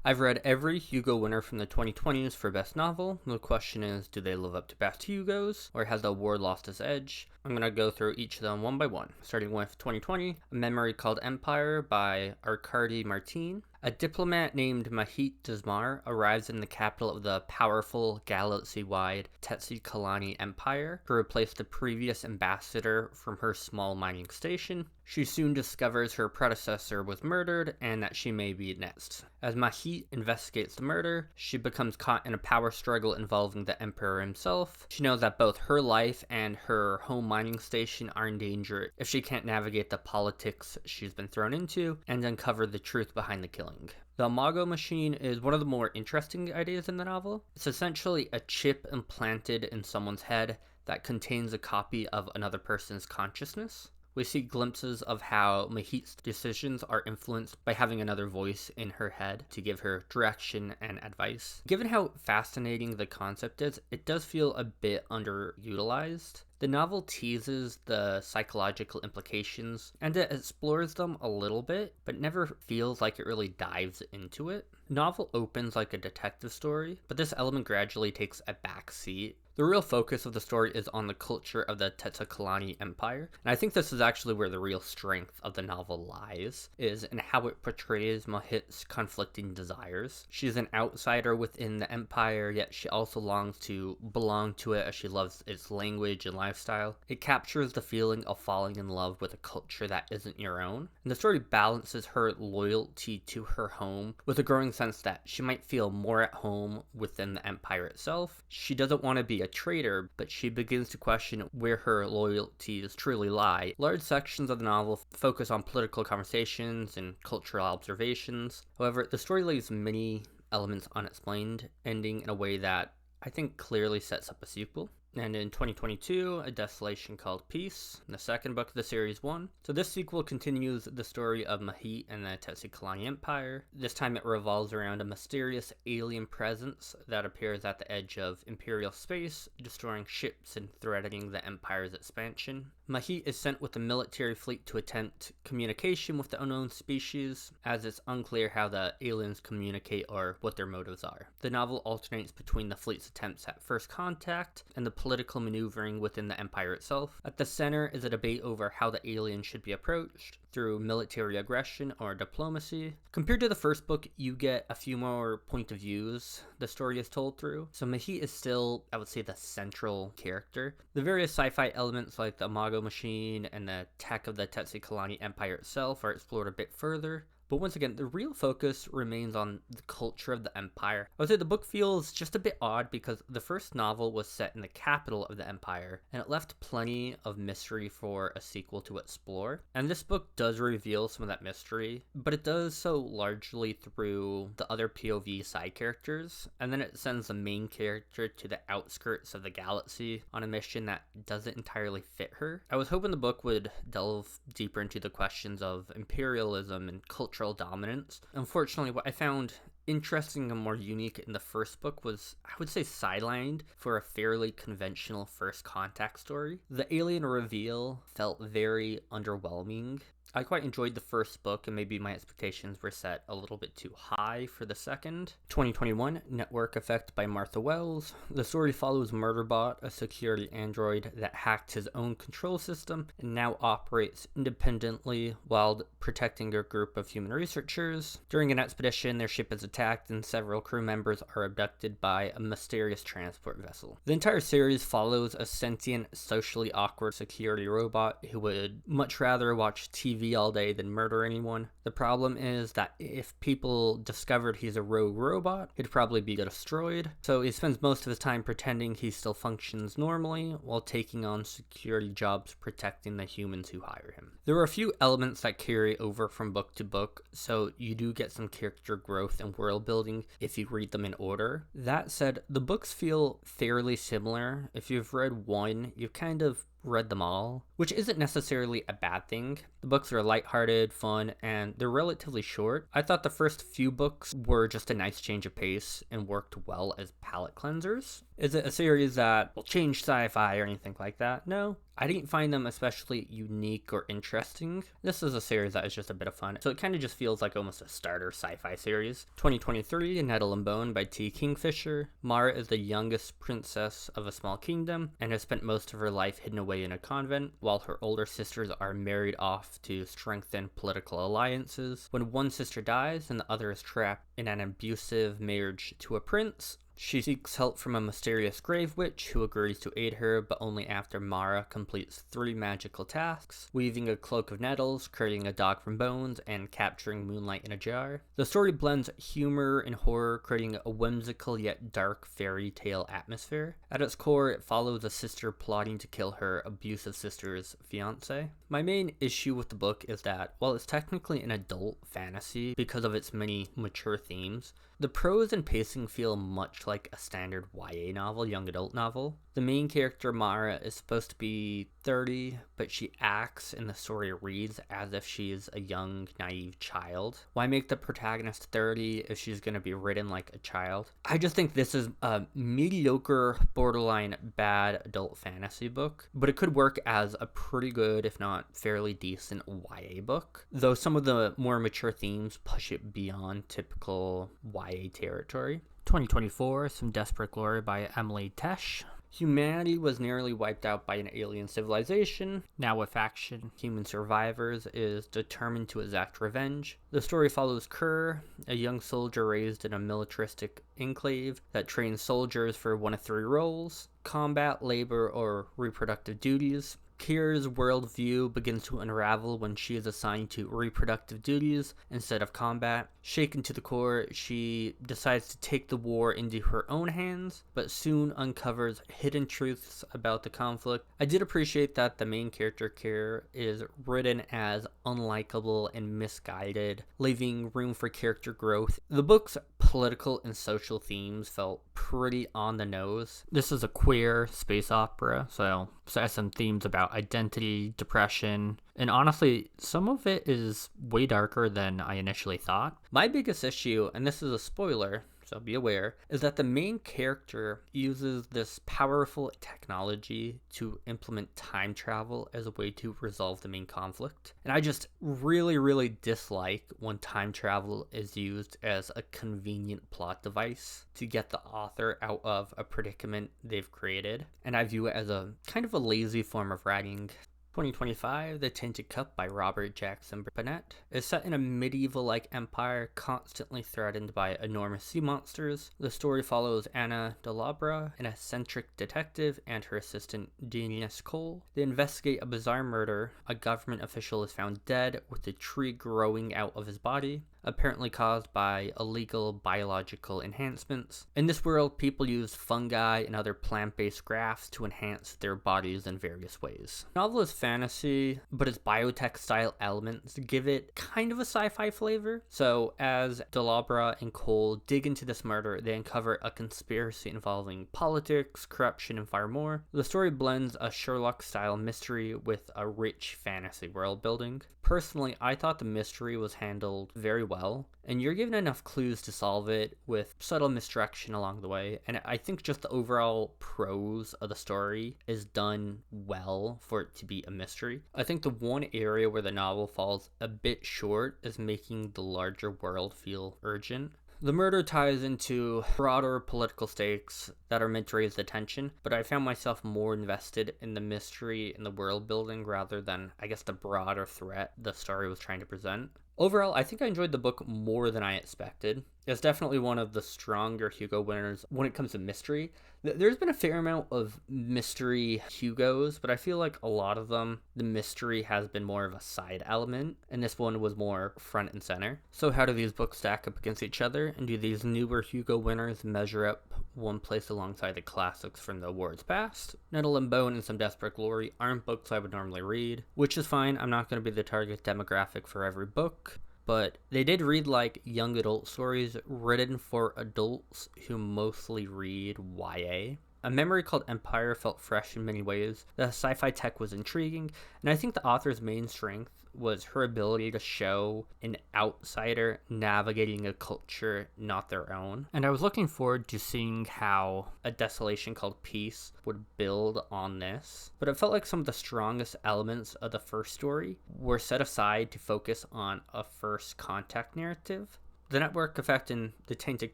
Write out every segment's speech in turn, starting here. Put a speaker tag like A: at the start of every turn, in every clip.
A: I've read every Hugo winner from the 2020s for Best Novel. The question is, do they live up to Best Hugos, or has the award lost its edge? I'm going to go through each of them one by one, starting with 2020, A Memory Called Empire by Arkady Martin. A diplomat named Mahit Dazmar arrives in the capital of the powerful, galaxy-wide Tetsi-Kalani Empire to replace the previous ambassador from her small mining station. She soon discovers her predecessor was murdered and that she may be next. As Mahit investigates the murder, she becomes caught in a power struggle involving the emperor himself. She knows that both her life and her home mining station are in danger if she can't navigate the politics she's been thrown into and uncover the truth behind the killing. The Imago machine is one of the more interesting ideas in the novel. It's essentially a chip implanted in someone's head that contains a copy of another person's consciousness. We see glimpses of how Mahit's decisions are influenced by having another voice in her head to give her direction and advice. Given how fascinating the concept is, it does feel a bit underutilized. The novel teases the psychological implications and it explores them a little bit, but never feels like it really dives into it. The novel opens like a detective story, but this element gradually takes a back seat. The real focus of the story is on the culture of the Tetsi-Kalani Empire, and I think this is actually where the real strength of the novel lies, is in how it portrays Mahit's conflicting desires. She's an outsider within the empire, yet she also longs to belong to it as she loves its language and lifestyle. It captures the feeling of falling in love with a culture that isn't your own, and the story balances her loyalty to her home with a growing sense that she might feel more at home within the empire itself. She doesn't want to be a traitor, but she begins to question where her loyalties truly lie. Large sections of the novel focus on political conversations and cultural observations. However, the story leaves many elements unexplained, ending in a way that I think clearly sets up a sequel. And in 2022, A Desolation Called Peace, the second book of the series 1. So this sequel continues the story of Mahit and the Tetsi-Kalani Empire. This time it revolves around a mysterious alien presence that appears at the edge of Imperial space, destroying ships and threatening the Empire's expansion. Mahit is sent with a military fleet to attempt communication with the unknown species, as it's unclear how the aliens communicate or what their motives are. The novel alternates between the fleet's attempts at first contact and the political maneuvering within the Empire itself. At the center is a debate over how the aliens should be approached, through military aggression or diplomacy. Compared to the first book, you get a few more point of views the story is told through. So Mahit is still, I would say, the central character. The various sci-fi elements like the Imago machine and the tech of the Tetsi-Kalani Empire itself are explored a bit further. But once again, the real focus remains on the culture of the empire. I would say the book feels just a bit odd because the first novel was set in the capital of the empire, and it left plenty of mystery for a sequel to explore. And this book does reveal some of that mystery, but it does so largely through the other POV side characters, and then it sends the main character to the outskirts of the galaxy on a mission that doesn't entirely fit her. I was hoping the book would delve deeper into the questions of imperialism and cultural dominance. Unfortunately, what I found interesting and more unique in the first book was, I would say, sidelined for a fairly conventional first contact story. The alien reveal felt very underwhelming. I quite enjoyed the first book, and maybe my expectations were set a little bit too high for the second. 2021, Network Effect by Martha Wells. The story follows Murderbot, a security android that hacked his own control system and now operates independently while protecting a group of human researchers. During an expedition, their ship is attacked and several crew members are abducted by a mysterious transport vessel. The entire series follows a sentient, socially awkward security robot who would much rather watch TV all day than murder anyone. The problem is that if people discovered he's a rogue robot, he'd probably be destroyed. So he spends most of his time pretending he still functions normally while taking on security jobs protecting the humans who hire him. There are a few elements that carry over from book to book, so you do get some character growth and world building if you read them in order. That said, the books feel fairly similar. If you've read one, you've kind of read them all, which isn't necessarily a bad thing. The books are lighthearted, fun, and they're relatively short. I thought the first few books were just a nice change of pace and worked well as palate cleansers. Is it a series that will change sci-fi or anything like that? No. I didn't find them especially unique or interesting. This is a series that is just a bit of fun, so it kind of just feels like almost a starter sci-fi series. 2023, Nettle and Bone by T. Kingfisher. Mara is the youngest princess of a small kingdom and has spent most of her life hidden away in a convent, while her older sisters are married off to strengthen political alliances. When one sister dies and the other is trapped in an abusive marriage to a prince, she seeks help from a mysterious grave witch who agrees to aid her, but only after Mara completes 3 magical tasks: weaving a cloak of nettles, creating a dog from bones, and capturing moonlight in a jar. The story blends humor and horror, creating a whimsical yet dark fairy tale atmosphere. At its core, it follows a sister plotting to kill her abusive sister's fiance. My main issue with the book is that, while it's technically an adult fantasy because of its many mature themes, the prose and pacing feel much like a standard YA novel, young adult novel. The main character, Mara, is supposed to be 30, but she acts and the story reads as if she is a young, naive child. Why make the protagonist 30 if she's going to be written like a child? I just think this is a mediocre, borderline bad adult fantasy book, but it could work as a pretty good, if not fairly decent, YA book, though some of the more mature themes push it beyond typical YA territory. 2024, Some Desperate Glory by Emily Tesh. Humanity was nearly wiped out by an alien civilization. Now a faction, human survivors, is determined to exact revenge. The story follows Kerr, a young soldier raised in a militaristic enclave that trains soldiers for one of 3 roles: combat, labor, or reproductive duties. Kira's worldview begins to unravel when she is assigned to reproductive duties instead of combat. Shaken to the core, she decides to take the war into her own hands, but soon uncovers hidden truths about the conflict. I did appreciate that the main character, Kira, is written as unlikable and misguided, leaving room for character growth. The book's political and social themes felt pretty on the nose. This is a queer space opera, so it has some themes about identity, depression, and honestly, some of it is way darker than I initially thought. My biggest issue, and this is a spoiler, so be aware, is that the main character uses this powerful technology to implement time travel as a way to resolve the main conflict. And I just really dislike when time travel is used as a convenient plot device to get the author out of a predicament they've created. And I view it as a kind of a lazy form of writing. 2025, The Tinted Cup by Robert Jackson Burnett is set in a medieval-like empire constantly threatened by enormous sea monsters. The story follows Anna Delabra, an eccentric detective, and her assistant Denius Cole. They investigate a bizarre murder. A government official is found dead with a tree growing out of his body, apparently caused by illegal biological enhancements. In this world, people use fungi and other plant-based grafts to enhance their bodies in various ways. The novel is fantasy, but its biotech-style elements give it kind of a sci-fi flavor. So as Delabra and Cole dig into this murder, they uncover a conspiracy involving politics, corruption, and far more. The story blends a Sherlock-style mystery with a rich fantasy world building. Personally, I thought the mystery was handled very well, and you're given enough clues to solve it with subtle misdirection along the way, and I think just the overall prose of the story is done well for it to be a mystery. I think the one area where the novel falls a bit short is making the larger world feel urgent. The murder ties into broader political stakes that are meant to raise the tension, but I found myself more invested in the mystery and the world building rather than, I guess, the broader threat the story was trying to present. Overall, I think I enjoyed the book more than I expected. It's definitely one of the stronger Hugo winners when it comes to mystery. There's been a fair amount of mystery Hugos, but I feel like a lot of them, the mystery has been more of a side element, and this one was more front and center. So how do these books stack up against each other, and do these newer Hugo winners measure up one place alongside the classics from the awards past? Nettle and Bone and Some Desperate Glory aren't books I would normally read, which is fine. I'm not going to be the target demographic for every book, but they did read like young adult stories written for adults who mostly read YA. A Memory Called Empire felt fresh in many ways. The sci-fi tech was intriguing, and I think the author's main strength was her ability to show an outsider navigating a culture not their own. And I was looking forward to seeing how a Desolation called Peace would build on this. But it felt like some of the strongest elements of the first story were set aside to focus on a first contact narrative. The network effect and the Tainted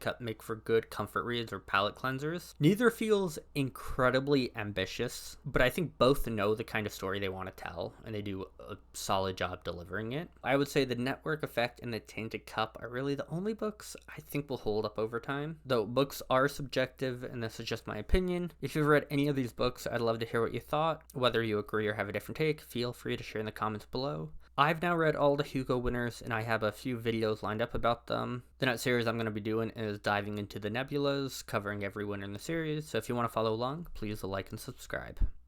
A: Cup make for good comfort reads or palate cleansers. Neither feels incredibly ambitious, but I think both know the kind of story they want to tell, and they do a solid job delivering it. I would say the network effect and the Tainted Cup are really the only books I think will hold up over time, though books are subjective, and this is just my opinion. If you've read any of these books, I'd love to hear what you thought. Whether you agree or have a different take, feel free to share in the comments below. I've now read all the Hugo winners, and I have a few videos lined up about them. The next series I'm going to be doing is diving into the nebulas, covering every winner in the series, so if you want to follow along, please like and subscribe.